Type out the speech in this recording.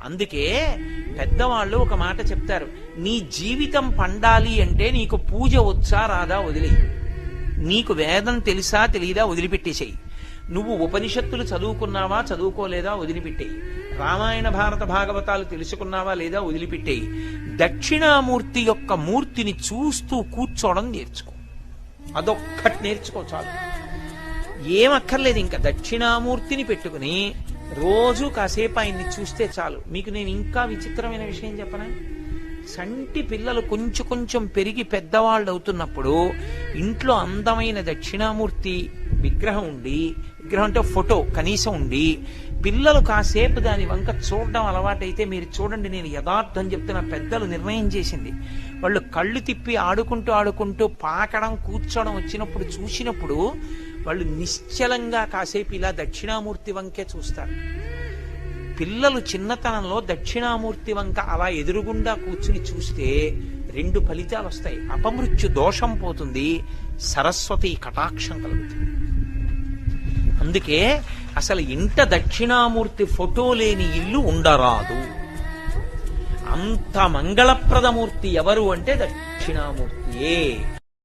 అందుకే పెద్దవాళ్ళు ఒక మాట చెప్తారు, నీ జీవితం పండాలి అంటే నీకు పూజ వచ్చా రాదా వదిలేయి, నీకు వేదం తెలుసా తెలీదా వదిలిపెట్టేసేయి, నువ్వు ఉపనిషత్తులు చదువుకున్నావా చదువుకోలేదా వదిలిపెట్టేయి, రామాయణ భారత భాగవతాలు తెలుసుకున్నావా లేదా వదిలిపెట్టేయి, దక్షిణామూర్తి యొక్క మూర్తిని చూస్తూ కూర్చోవడం నేర్చుకో, అదొక్కటి నేర్చుకో చాలు. ఏమక్కర్లేదు, ఇంకా దక్షిణామూర్తిని పెట్టుకుని రోజు కాసేపు ఆయన్ని చూస్తే చాలు. మీకు నేను ఇంకా విచిత్రమైన విషయం చెప్పనా, సంటి పిల్లలు కొంచెం కొంచెం పెరిగి పెద్దవాళ్ళు అవుతున్నప్పుడు ఇంట్లో అందమైన దక్షిణామూర్తి విగ్రహం ఉండి, విగ్రహం అంటే ఫోటో కనీసం ఉండి, పిల్లలు కాసేపు దాని వంక చూడడం అలవాటైతే మీరు చూడండి, నేను యథార్థం చెప్తున్న, పెద్దలు నిర్ణయం చేసింది, వాళ్ళు కళ్ళు తిప్పి ఆడుకుంటూ ఆడుకుంటూ పాకడం కూర్చోవడం వచ్చినప్పుడు చూసినప్పుడు వాళ్ళు నిశ్చలంగా కాసేపు ఇలా దక్షిణామూర్తి వంకే చూస్తారు. పిల్లలు చిన్నతనంలో దక్షిణామూర్తి వంక అలా ఎదురుగుండా కూర్చుని చూస్తే 2 ఫలితాలు వస్తాయి. అపమృత్యు దోషం పోతుంది, సరస్వతి కటాక్షం కలుగుతుంది. అందుకే అసలు ఇంట దక్షిణామూర్తి ఫోటో లేని ఇల్లు ఉండరాదు. అంత మంగళప్రదమూర్తి ఎవరు అంటే దక్షిణామూర్తియే.